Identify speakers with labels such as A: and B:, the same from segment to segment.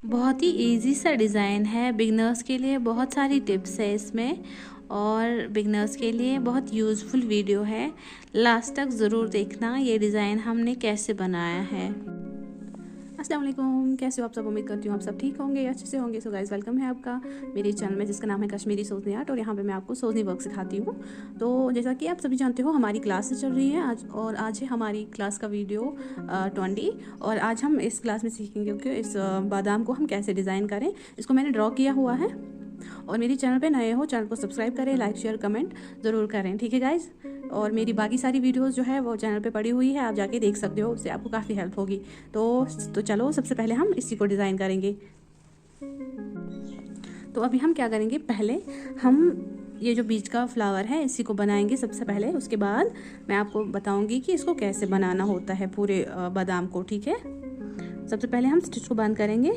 A: बहुत ही इजी सा डिज़ाइन है बिगनर्स के लिए। बहुत सारी टिप्स है इसमें और बिगनर्स के लिए बहुत यूज़फुल वीडियो है। लास्ट तक ज़रूर देखना ये डिज़ाइन हमने कैसे बनाया है। अस्सलाम वालेकुम, कैसे हो आप सब? उम्मीद करती हूँ आप सब ठीक होंगे, अच्छे से होंगे। सो गाइस, वेलकम है आपका मेरे चैनल में जिसका नाम है कश्मीरी सोजनी आर्ट। और यहाँ पे मैं आपको सोजनी वर्क सिखाती हूँ। तो जैसा कि आप सभी जानते हो, हमारी क्लास चल रही है आज, और आज है हमारी क्लास का वीडियो 20। और आज हम इस क्लास में सीखेंगे कि इस बादाम को हम कैसे डिज़ाइन करें। इसको मैंने ड्रॉ किया हुआ है। और मेरी चैनल पे नए हो, चैनल को सब्सक्राइब करें, लाइक शेयर कमेंट ज़रूर करें, ठीक है गाइज़। और मेरी बाकी सारी वीडियोस जो है वो चैनल पे पड़ी हुई है, आप जाके देख सकते हो, उससे आपको काफ़ी हेल्प होगी। तो चलो, सबसे पहले हम इसी को डिज़ाइन करेंगे। तो अभी हम क्या करेंगे, पहले हम ये जो बीच का फ्लावर है इसी को बनाएंगे सबसे पहले। उसके बाद मैं आपको बताऊंगी कि इसको कैसे बनाना होता है पूरे बादाम को, ठीक है। सबसे पहले हम स्टिच को बंद करेंगे।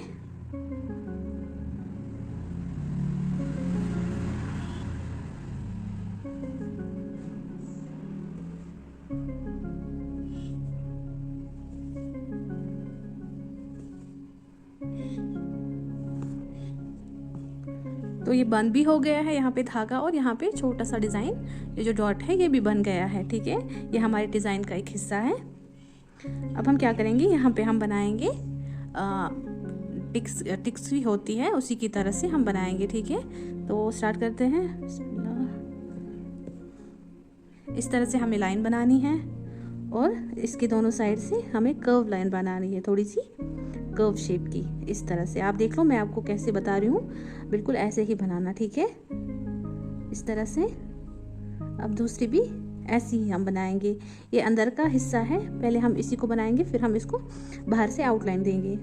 A: तो ये बंद भी हो गया है यहाँ पे धागा, और यहाँ पे छोटा सा डिज़ाइन, ये जो डॉट है ये भी बन गया है, ठीक है। ये हमारे डिज़ाइन का एक हिस्सा है। अब हम क्या करेंगे, यहाँ पे हम बनाएंगे टिक्स भी होती है उसी की तरह से हम बनाएंगे, ठीक है। तो स्टार्ट करते हैं। इस तरह से हमें लाइन बनानी है और इसके दोनों साइड से हमें कर्व लाइन बनानी है, थोड़ी सी कर्व शेप की। इस तरह से आप देख लो मैं आपको कैसे बता रही हूँ, बिल्कुल ऐसे ही बनाना, ठीक है। इस तरह से। अब दूसरी भी ऐसी ही हम बनाएंगे। ये अंदर का हिस्सा है, पहले हम इसी को बनाएंगे, फिर हम इसको बाहर से आउटलाइन देंगे।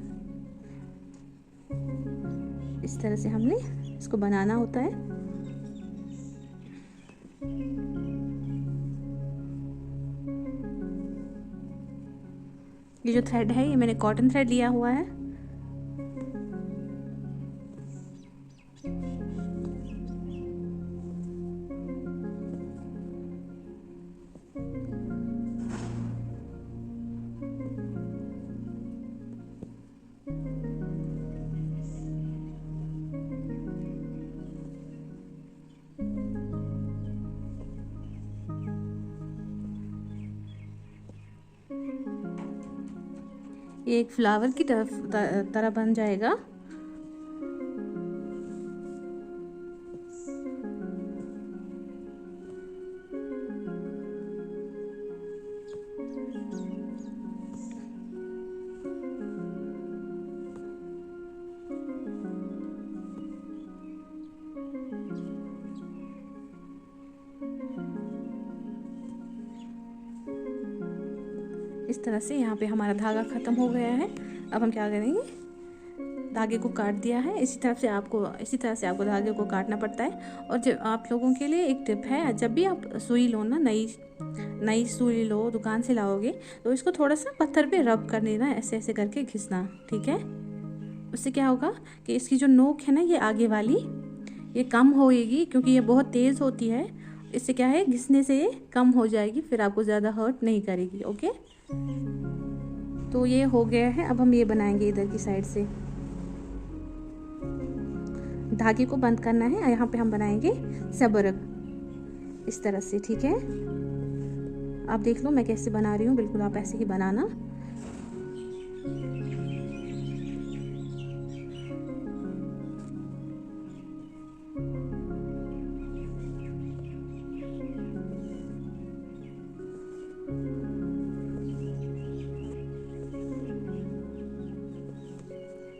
A: इस तरह से हमने इसको बनाना होता है। ये जो थ्रेड है ये मैंने कॉटन थ्रेड लिया हुआ है। ये एक फ्लावर की तरह बन जाएगा। इस तरह से यहाँ पे हमारा धागा ख़त्म हो गया है। अब हम क्या करेंगे, धागे को काट दिया है। इसी तरह से आपको धागे को काटना पड़ता है। और जब आप लोगों के लिए एक टिप है, जब भी आप सुई लो ना, नई सुई लो, दुकान से लाओगे, तो इसको थोड़ा सा पत्थर पे रब कर देना, ऐसे ऐसे करके घिसना, ठीक है। उससे क्या होगा कि इसकी जो नोक है ना, ये आगे वाली, ये कम होएगी, क्योंकि ये बहुत तेज़ होती है। इससे क्या है, घिसने से ये कम हो जाएगी, फिर आपको ज़्यादा हर्ट नहीं करेगी, ओके। तो ये हो गया है। अब हम ये बनाएंगे इधर की साइड से। धागे को बंद करना है। यहाँ पे हम बनाएंगे सबरक, इस तरह से, ठीक है। आप देख लो मैं कैसे बना रही हूँ, बिल्कुल आप ऐसे ही बनाना।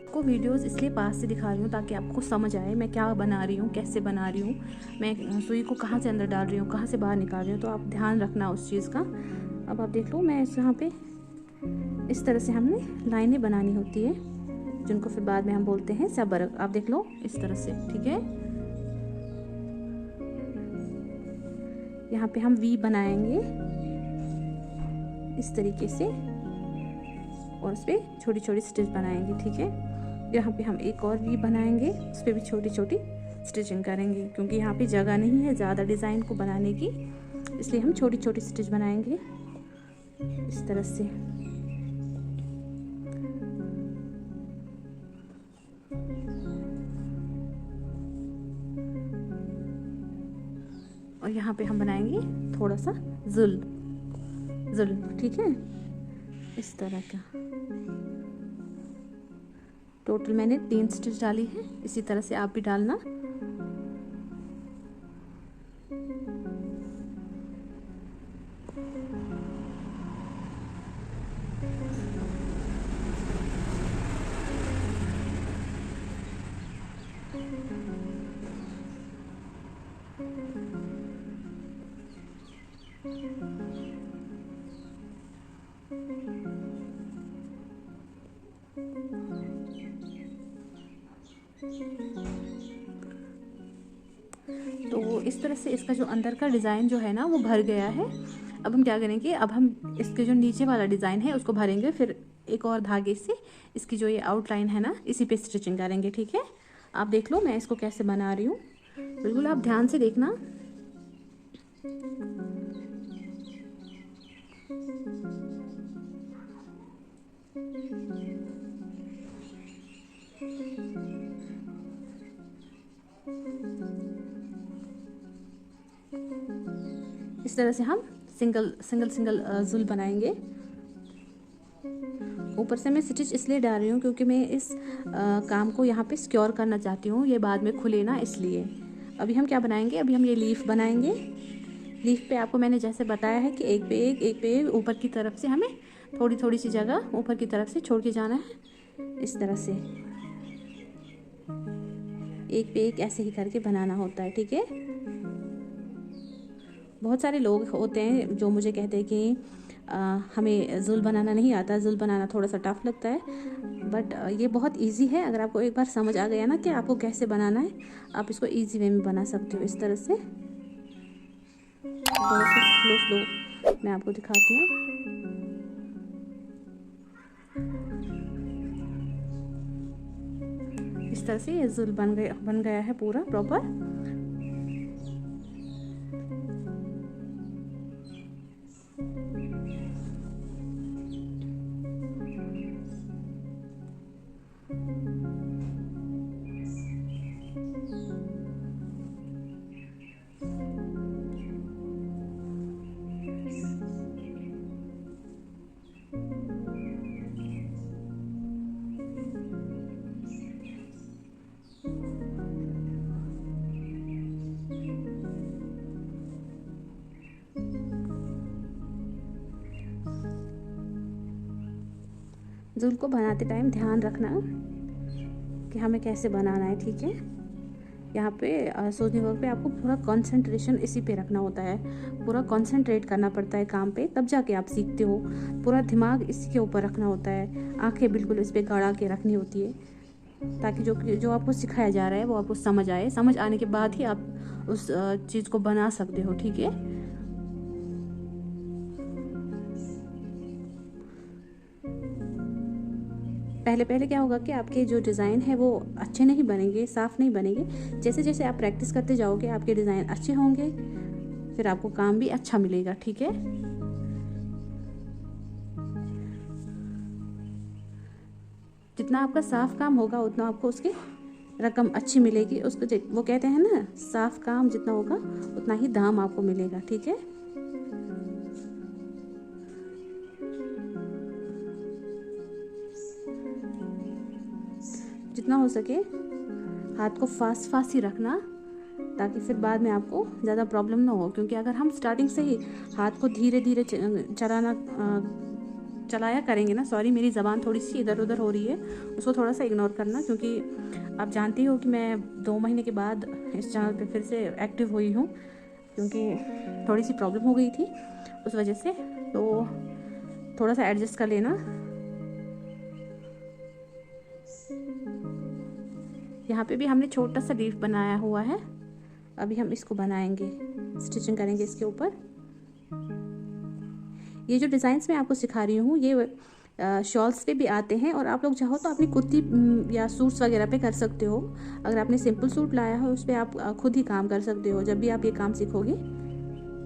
A: आपको वीडियोस इसलिए पास से दिखा रही हूँ ताकि आपको समझ आए मैं क्या बना रही हूँ, कैसे बना रही हूँ, मैं सुई को कहाँ से अंदर डाल रही हूँ, कहाँ से बाहर निकाल रही हूँ। तो आप ध्यान रखना उस चीज़ का। अब आप देख लो, मैं यहाँ पे इस तरह से हमने लाइनें बनानी होती है, जिनको फिर बाद में हम बोलते हैं सबरक। आप देख लो इस तरह से, ठीक है। यहाँ पे हम वी बनाएंगे इस तरीके से, और उस पर छोटी छोटी स्टिच बनाएंगे, ठीक है। यहाँ पे हम एक और वी बनाएंगे, उस पर भी छोटी छोटी स्टिचिंग करेंगे, क्योंकि यहाँ पे जगह नहीं है ज़्यादा डिज़ाइन को बनाने की, इसलिए हम छोटी छोटी स्टिच बनाएंगे इस तरह से। और यहाँ पे हम बनाएंगे थोड़ा सा जुल्फ, ठीक है, इस तरह का। टोटल मैंने 3 स्टिच डाली है, इसी तरह से आप भी डालना। तो इस तरह से इसका जो अंदर का डिज़ाइन जो है ना वो भर गया है। अब हम क्या करेंगे, अब हम इसके जो नीचे वाला डिज़ाइन है उसको भरेंगे, फिर एक और धागे से इसकी जो ये आउटलाइन है ना इसी पे स्टिचिंग करेंगे, ठीक है। आप देख लो मैं इसको कैसे बना रही हूँ, बिल्कुल आप ध्यान से देखना। इस तरह से हम सिंगल जुल बनाएंगे। ऊपर से मैं स्टिच इसलिए डाल रही हूँ क्योंकि मैं इस काम को यहाँ पे सिक्योर करना चाहती हूँ, ये बाद में खुले ना, इसलिए। अभी हम क्या बनाएंगे, अभी हम ये लीफ बनाएंगे। लीफ पे आपको मैंने जैसे बताया है कि एक पे एक ऊपर की तरफ से हमें थोड़ी सी जगह ऊपर की तरफ से छोड़ के जाना है, इस तरह से एक पे एक ऐसे ही करके बनाना होता है, ठीक है। बहुत सारे लोग होते हैं जो मुझे कहते हैं कि हमें जुल बनाना नहीं आता, जुल बनाना थोड़ा सा टफ लगता है, बट ये बहुत इजी है। अगर आपको एक बार समझ आ गया ना कि आपको कैसे बनाना है, आप इसको इजी वे में बना सकते हो। इस तरह से बहुत स्लो मैं आपको दिखाती हूँ। इस तरह से ये जुल बन गया है पूरा प्रॉपर। जुल को बनाते टाइम ध्यान रखना कि हमें कैसे बनाना है, ठीक है। यहाँ पे सोचने वर्क पे आपको पूरा कंसंट्रेशन इसी पे रखना होता है, पूरा कंसंट्रेट करना पड़ता है काम पे, तब जाके आप सीखते हो। पूरा दिमाग इसी के ऊपर रखना होता है, आंखें बिल्कुल इस पे गड़ा के रखनी होती है, ताकि जो आपको सिखाया जा रहा है वो आपको समझ आए। समझ आने के बाद ही आप उस चीज़ को बना सकते हो, ठीक है। पहले क्या होगा कि आपके जो डिज़ाइन है वो अच्छे नहीं बनेंगे, साफ़ नहीं बनेंगे। जैसे जैसे आप प्रैक्टिस करते जाओगे आपके डिज़ाइन अच्छे होंगे, फिर आपको काम भी अच्छा मिलेगा, ठीक है। जितना आपका साफ काम होगा उतना आपको उसकी रकम अच्छी मिलेगी। उसको वो कहते हैं ना, साफ काम जितना होगा उतना ही दाम आपको मिलेगा, ठीक है। जितना हो सके हाथ को फास्ट ही रखना, ताकि फिर बाद में आपको ज़्यादा प्रॉब्लम ना हो। क्योंकि अगर हम स्टार्टिंग से ही हाथ को धीरे धीरे चलाया करेंगे ना, सॉरी मेरी ज़बान थोड़ी सी इधर उधर हो रही है, उसको थोड़ा सा इग्नोर करना। क्योंकि आप जानती हो कि मैं 2 महीने के बाद इस चैनल पे फिर से एक्टिव हुई हूँ, क्योंकि थोड़ी सी प्रॉब्लम हो गई थी उस वजह से, तो थोड़ा सा एडजस्ट कर लेना। यहाँ पे भी हमने छोटा सा लीफ बनाया हुआ है, अभी हम इसको बनाएंगे, स्टिचिंग करेंगे इसके ऊपर। ये जो डिज़ाइंस मैं आपको सिखा रही हूँ ये शॉल्स पे भी आते हैं, और आप लोग चाहो तो अपनी कुर्ती या सूट्स वगैरह पे कर सकते हो। अगर आपने सिंपल सूट लाया है उस पर आप खुद ही काम कर सकते हो। जब भी आप ये काम सीखोगे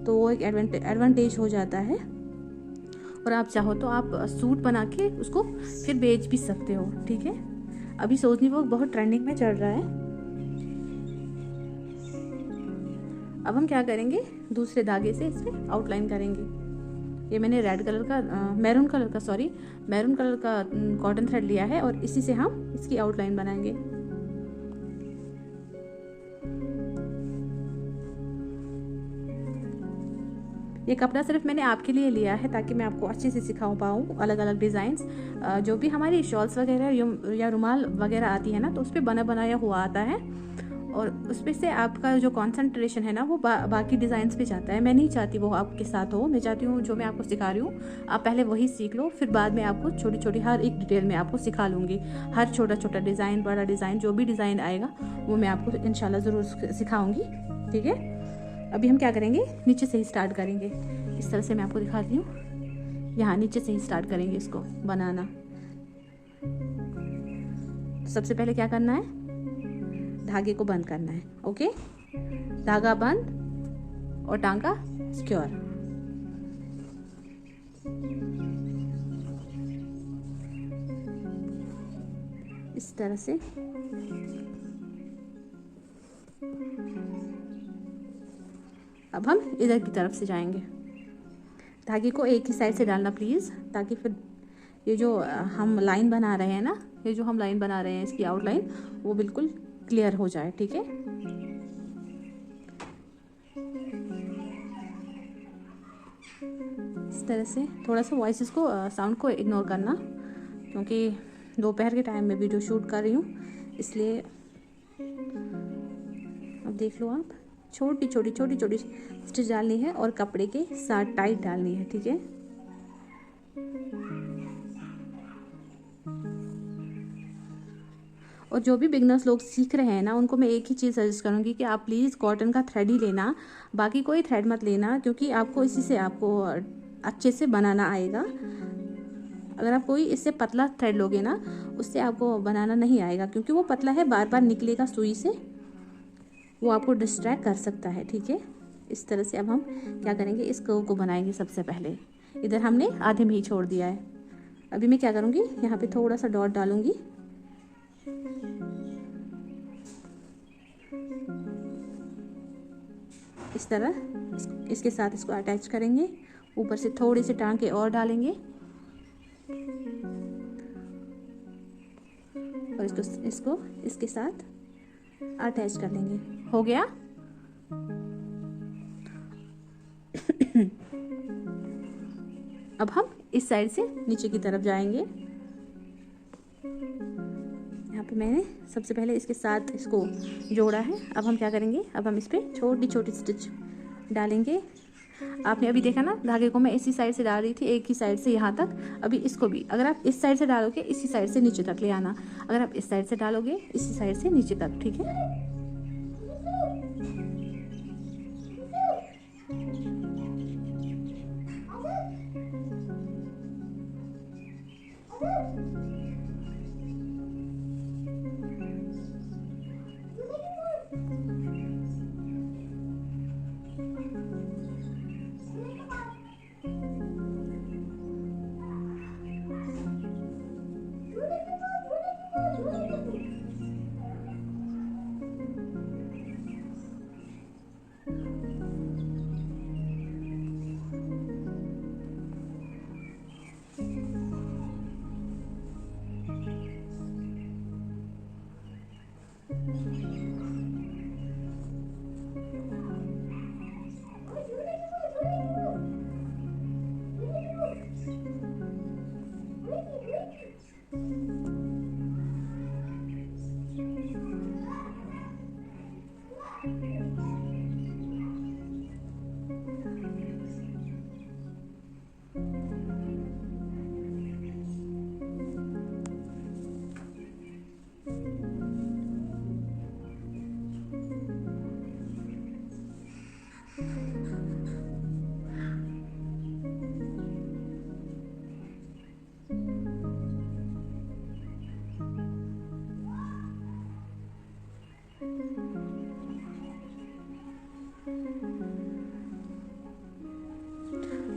A: तो वो एक एडवांटेज हो जाता है, और आप चाहो तो आप सूट बना के उसको फिर बेच भी सकते हो, ठीक है। अभी सोजनी वर्क बहुत ट्रेंडिंग में चल रहा है। अब हम क्या करेंगे, दूसरे धागे से इस पर आउटलाइन करेंगे। ये मैंने रेड कलर का मैरून कलर का कॉटन थ्रेड लिया है और इसी से हम इसकी आउटलाइन बनाएंगे। ये कपड़ा सिर्फ मैंने आपके लिए लिया है ताकि मैं आपको अच्छे से सिखा पाऊँ अलग अलग डिज़ाइंस। जो भी हमारी शॉल्स वगैरह या रुमाल वगैरह आती है ना, तो उस पर बना बनाया हुआ आता है और उस पर से आपका जो कंसंट्रेशन है ना वो बाकी डिज़ाइंस पे जाता है। मैं नहीं चाहती वो आपके साथ हो, मैं चाहती हूँ जो मैं आपको सिखा रही हूँ आप पहले वही सीख लो, फिर बाद में आपको छोटी छोटी हर एक डिटेल में आपको सिखा लूँगी। हर छोटा छोटा डिज़ाइन, बड़ा डिज़ाइन, जो भी डिज़ाइन आएगा वो मैं आपको इंशाल्लाह ज़रूर सिखाऊँगी। ठीक है, अभी हम क्या करेंगे, नीचे से ही स्टार्ट करेंगे। इस तरह से मैं आपको दिखाती हूँ, यहाँ नीचे से ही स्टार्ट करेंगे इसको बनाना। तो सबसे पहले क्या करना है, धागे को बंद करना है। ओके, धागा बंद और टांका सिक्योर। इस तरह से अब हम इधर की तरफ से जाएंगे। धागे को एक ही साइड से डालना प्लीज़, ताकि फिर ये जो हम लाइन बना रहे हैं ना, ये जो हम लाइन बना रहे हैं इसकी आउटलाइन, वो बिल्कुल क्लियर हो जाए। ठीक है, इस तरह से थोड़ा सा वॉइसेस को साउंड को इग्नोर करना, क्योंकि दोपहर के टाइम में वीडियो शूट कर रही हूँ, इसलिए अब देख लो आप। छोटी छोटी स्टिच डालनी है और कपड़े के साथ टाइट डालनी है। ठीक है, और जो भी बिगनर्स लोग सीख रहे हैं ना, उनको मैं एक ही चीज़ सजेस्ट करूँगी कि आप प्लीज़ कॉटन का थ्रेड ही लेना, बाकी कोई थ्रेड मत लेना, क्योंकि आपको इसी से आपको अच्छे से बनाना आएगा। अगर आप कोई इससे पतला थ्रेड लोगे ना, उससे आपको बनाना नहीं आएगा, क्योंकि वो पतला है, बार बार निकलेगा सुई से, वो आपको डिस्ट्रैक्ट कर सकता है। ठीक है, इस तरह से अब हम क्या करेंगे, इस कर्व को बनाएंगे। सबसे पहले इधर हमने आधे में ही छोड़ दिया है। अभी मैं क्या करूँगी, यहाँ पे थोड़ा सा डॉट डालूंगी, इस तरह इसके साथ इसको अटैच करेंगे। ऊपर से थोड़ी सी टांके और डालेंगे और इसको इसके साथ अटैच कर लेंगे। हो गया। अब हम इस साइड से नीचे की तरफ जाएंगे। यहाँ पे मैंने सबसे पहले इसके साथ इसको जोड़ा है। अब हम क्या करेंगे, अब हम इस पर छोटी छोटी स्टिच डालेंगे। आपने अभी देखा ना, धागे को मैं इसी साइड से डाल रही थी, एक ही साइड से यहाँ तक। अभी इसको भी अगर आप इस साइड से डालोगे, इसी साइड से नीचे तक ले आना। अगर आप इस साइड से डालोगे, इसी साइड से नीचे तक। ठीक है,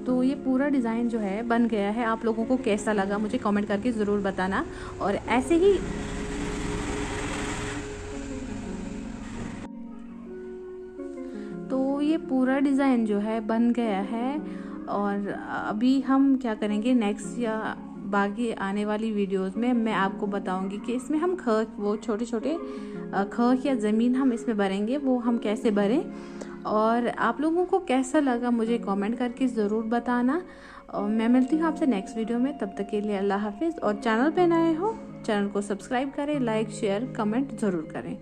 A: तो ये पूरा डिज़ाइन जो है बन गया है। आप लोगों को कैसा लगा मुझे कमेंट करके ज़रूर बताना। और ऐसे ही ये पूरा डिज़ाइन जो है बन गया है और अभी हम क्या करेंगे नेक्स्ट या बाकी आने वाली वीडियोस में मैं आपको बताऊंगी कि इसमें हम वो छोटे छोटे ख या ज़मीन हम इसमें भरेंगे, वो हम कैसे भरें। और आप लोगों को कैसा लगा मुझे कमेंट करके ज़रूर बताना। और मैं मिलती हूँ आपसे नेक्स्ट वीडियो में, तब तक के लिए अल्लाह हाफिज़। और चैनल पे नए हो चैनल को सब्सक्राइब करें, लाइक शेयर कमेंट ज़रूर करें।